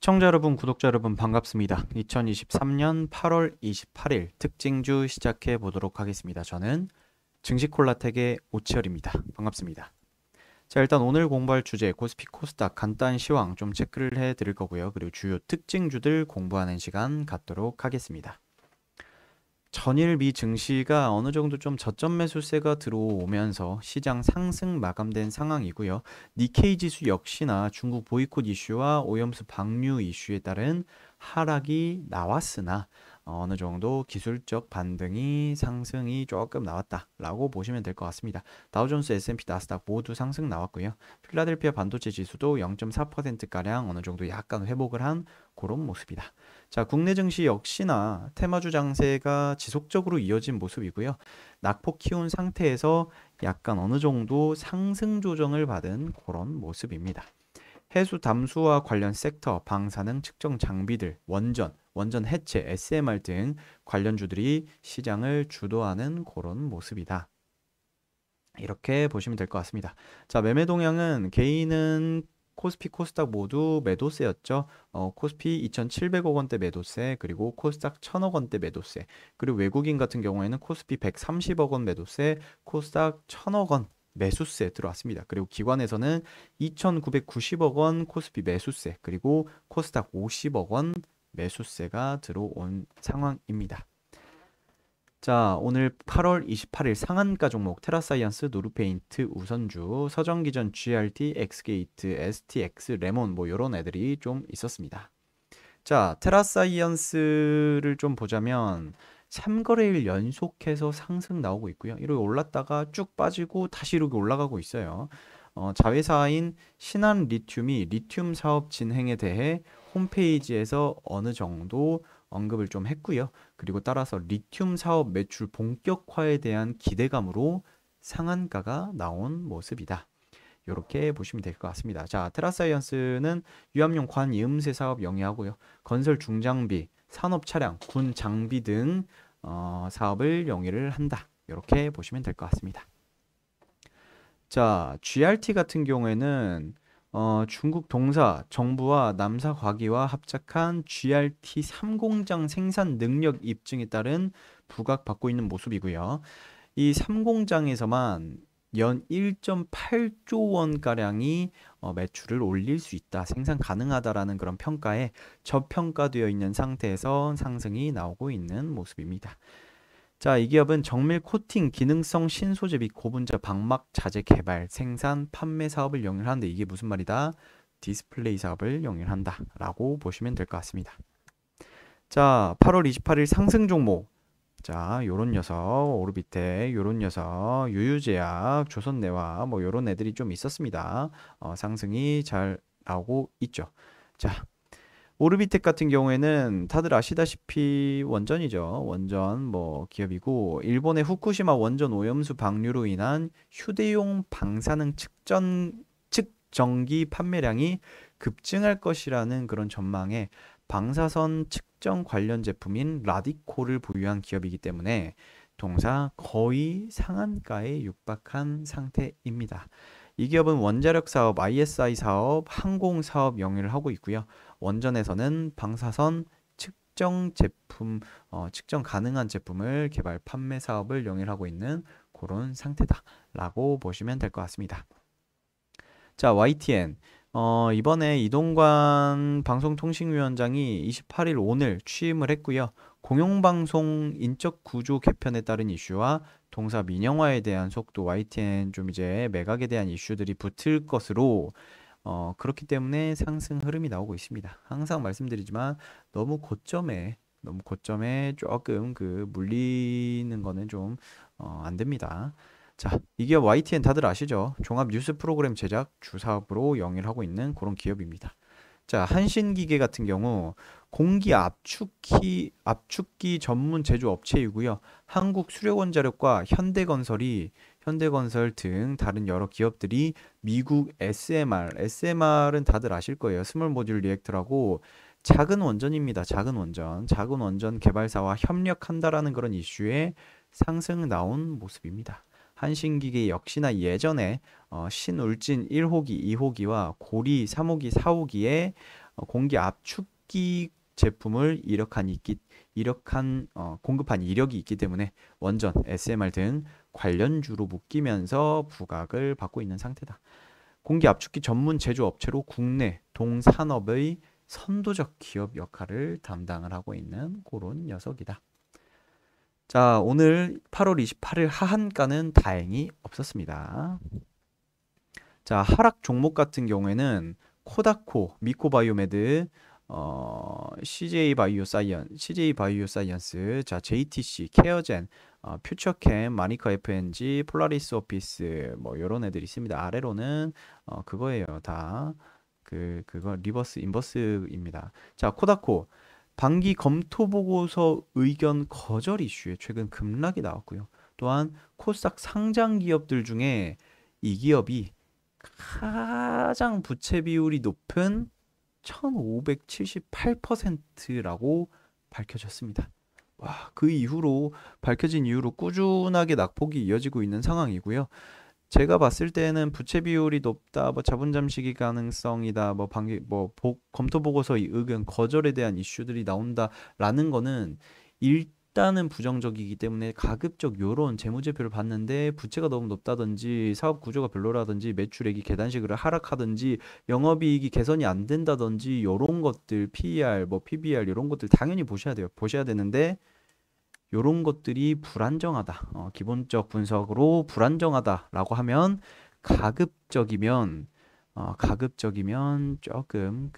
시청자 여러분, 구독자 여러분 반갑습니다. 2023년 8월 28일 특징주 시작해 보도록 하겠습니다. 저는 증시콜라텍의 오치열입니다. 반갑습니다. 자, 일단 오늘 공부할 주제 코스피 코스닥 간단 시황 좀 체크를 해 드릴 거고요. 그리고 주요 특징주들 공부하는 시간 갖도록 하겠습니다. 전일 미 증시가 어느 정도 좀 저점 매수세가 들어오면서 시장 상승 마감된 상황이고요. 니케이 지수 역시나 중국 보이콧 이슈와 오염수 방류 이슈에 따른 하락이 나왔으나 어느 정도 기술적 반등이 상승이 조금 나왔다라고 보시면 될 것 같습니다. 다우존스, S&P, 나스닥 모두 상승 나왔고요. 필라델피아 반도체 지수도 0.4%가량 어느 정도 약간 회복을 한 그런 모습이다. 자, 국내 증시 역시나 테마주 장세가 지속적으로 이어진 모습이고요. 낙폭 키운 상태에서 약간 어느 정도 상승 조정을 받은 그런 모습입니다. 해수 담수와 관련 섹터, 방사능 측정 장비들, 원전 해체, SMR 등 관련주들이 시장을 주도하는 그런 모습이다. 이렇게 보시면 될 것 같습니다. 자, 매매 동향은 개인은 코스피, 코스닥 모두 매도세였죠. 코스피 2,700억 원대 매도세, 그리고 코스닥 1,000억 원대 매도세, 그리고 외국인 같은 경우에는 코스피 130억 원 매도세, 코스닥 1,000억 원 매수세 들어왔습니다. 그리고 기관에서는 2,990억 원 코스피 매수세, 그리고 코스닥 50억 원 매수세가 들어온 상황입니다. 자, 오늘 8월 28일 상한가 종목 테라사이언스, 노르페인트, 우선주, 서정기전, GRT, 엑스게이트, STX, 레몬 뭐 이런 애들이 좀 있었습니다. 자, 테라사이언스를 좀 보자면 3거래일 연속해서 상승 나오고 있고요. 이렇게 올랐다가 쭉 빠지고 다시 이렇게 올라가고 있어요. 자회사인 신한 리튬이 리튬 사업 진행에 대해 홈페이지에서 어느 정도 언급을 좀 했고요. 그리고 따라서 리튬 사업 매출 본격화에 대한 기대감으로 상한가가 나온 모습이다. 이렇게 보시면 될 것 같습니다. 자, 테라사이언스는 유압용 관이음새 사업 영위하고요. 건설 중장비, 산업 차량, 군 장비 등 사업을 영위를 한다. 이렇게 보시면 될 것 같습니다. 자, GRT 같은 경우에는 중국 동사 정부와 남사 과기와 합작한 GRT 3공장 생산 능력 입증에 따른 부각받고 있는 모습이고요. 이 3공장에서만 연 1.8조 원가량이 매출을 올릴 수 있다, 생산 가능하다라는 그런 평가에 저평가되어 있는 상태에서 상승이 나오고 있는 모습입니다. 자, 이 기업은 정밀 코팅, 기능성 신소재 및 고분자 방막 자재 개발, 생산, 판매 사업을 영위하는데 이게 무슨 말이다? 디스플레이 사업을 영위한다 라고 보시면 될 것 같습니다. 자, 8월 28일 상승 종목. 자, 요런 녀석, 오르비텍, 요런 녀석, 유유제약, 조선내화 뭐 요런 애들이 좀 있었습니다. 상승이 잘 나오고 있죠. 자, 오르비텍 같은 경우에는 다들 아시다시피 원전이죠. 원전 뭐 기업이고 일본의 후쿠시마 원전 오염수 방류로 인한 휴대용 방사능 측정기 판매량이 급증할 것이라는 그런 전망에 방사선 측정 관련 제품인 라디코를 보유한 기업이기 때문에 동사 거의 상한가에 육박한 상태입니다. 이 기업은 원자력 사업, ISI 사업, 항공 사업 영위를 하고 있고요. 원전에서는 방사선 측정 제품, 측정 가능한 제품을 개발, 판매 사업을 영위를 하고 있는 그런 상태다라고 보시면 될 것 같습니다. 자, YTN. 이번에 이동관 방송통신위원장이 28일 오늘 취임을 했고요. 공영방송 인적 구조 개편에 따른 이슈와 동사 민영화에 대한 속도, YTN 좀 이제 매각에 대한 이슈들이 붙을 것으로 그렇기 때문에 상승 흐름이 나오고 있습니다. 항상 말씀드리지만 너무 고점에 조금 그 물리는 거는 좀 안 됩니다. 자, 이 기업 YTN 다들 아시죠? 종합 뉴스 프로그램 제작 주사업으로 영위를 하고 있는 그런 기업입니다. 자, 한신기계 같은 경우 공기 압축기 전문 제조 업체이고요. 한국수력원자력과 현대건설 등 다른 여러 기업들이 미국 SMR은 다들 아실 거예요. 스몰 모듈 리액터라고 작은 원전입니다. 작은 원전 개발사와 협력한다라는 그런 이슈에 상승 나온 모습입니다. 한신기계 역시나 예전에 신울진 1호기, 2호기와 고리 3호기, 4호기에 공기 압축기 제품을 공급한 이력이 있기 때문에 원전, SMR 등 관련주로 묶이면서 부각을 받고 있는 상태다. 공기 압축기 전문 제조업체로 국내 동산업의 선도적 기업 역할을 담당을 하고 있는 그런 녀석이다. 자, 오늘 8월 28일 하한가는 다행히 없었습니다. 자, 하락 종목 같은 경우에는 코다코, 미코바이오메드, CJ 바이오사이언스, 자, JTC, 케어젠, 퓨처캠, 마니커 FNG, 폴라리스 오피스, 뭐 요런 애들이 있습니다. 아래로는 그거예요. 다 그거 리버스 인버스입니다. 자, 코다코 반기 검토 보고서 의견 거절 이슈에 최근 급락이 나왔고요. 또한 코스닥 상장 기업들 중에 이 기업이 가장 부채 비율이 높은 1578%라고 밝혀졌습니다. 와, 그 이후로 밝혀진 이후로 꾸준하게 낙폭이 이어지고 있는 상황이고요. 제가 봤을 때는 부채 비율이 높다, 뭐 자본 잠식이 가능성이다, 검토 보고서 의견 거절에 대한 이슈들이 나온다라는 거는 일단은 부정적이기 때문에 가급적 요런 재무제표를 봤는데 부채가 너무 높다든지 사업 구조가 별로라든지 매출액이 계단식으로 하락하든지 영업이익이 개선이 안 된다든지 요런 것들 PER, PBR 이런 것들 당연히 보셔야 돼요. 보셔야 되는데 요런 것들이 불안정하다. 기본적 분석으로 불안정하다라고 하면 가급적이면 조금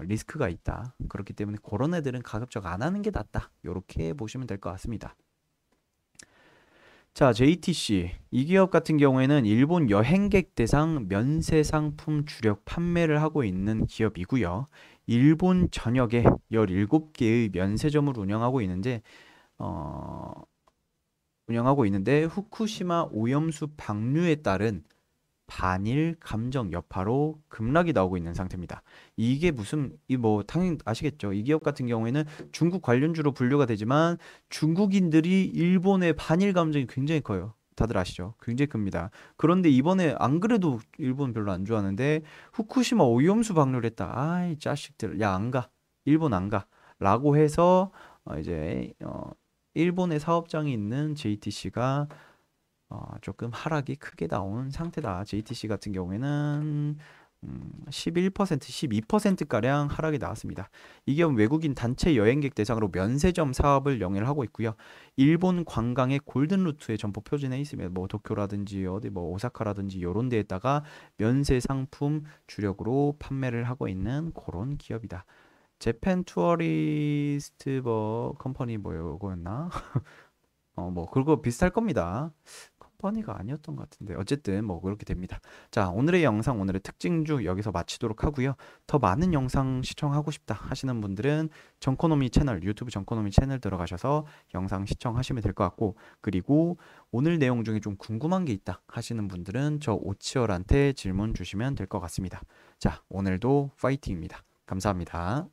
리스크가 있다. 그렇기 때문에 그런 애들은 가급적 안 하는 게 낫다. 요렇게 보시면 될 것 같습니다. 자, JTC 이 기업 같은 경우에는 일본 여행객 대상 면세 상품 주력 판매를 하고 있는 기업이고요. 일본 전역에 17개의 면세점을 운영하고 있는데 후쿠시마 오염수 방류에 따른 반일 감정 여파로 급락이 나오고 있는 상태입니다. 이게 당연히 아시겠죠? 이 기업 같은 경우에는 중국 관련주로 분류가 되지만 중국인들이 일본의 반일 감정이 굉장히 커요. 다들 아시죠? 굉장히 큽니다. 그런데 이번에 안 그래도 일본 별로 안 좋아하는데 후쿠시마 오염수 방류를 했다. 아이 자식들, 야 안 가. 일본 안 가. 라고 해서 이제 일본의 사업장이 있는 JTC가 조금 하락이 크게 나온 상태다. JTC 같은 경우에는 11%, 12%가량 하락이 나왔습니다. 이 기업은 외국인 단체 여행객 대상으로 면세점 사업을 영위를 하고 있고요. 일본 관광의 골든루트에 점포 표준에 있으면 도쿄라든지 오사카라든지 이런 데에다가 면세 상품 주력으로 판매를 하고 있는 그런 기업이다. 재팬 투어리스트 컴퍼니 요거였나? 그거 비슷할 겁니다. 컴퍼니가 아니었던 것 같은데 어쨌든 그렇게 됩니다. 자, 오늘의 영상, 오늘의 특징주 여기서 마치도록 하고요. 더 많은 영상 시청하고 싶다 하시는 분들은 정코노미 채널, 유튜브 정코노미 채널 들어가셔서 영상 시청하시면 될 것 같고, 그리고 오늘 내용 중에 좀 궁금한 게 있다 하시는 분들은 저 오치열한테 질문 주시면 될 것 같습니다. 자, 오늘도 파이팅입니다. 감사합니다.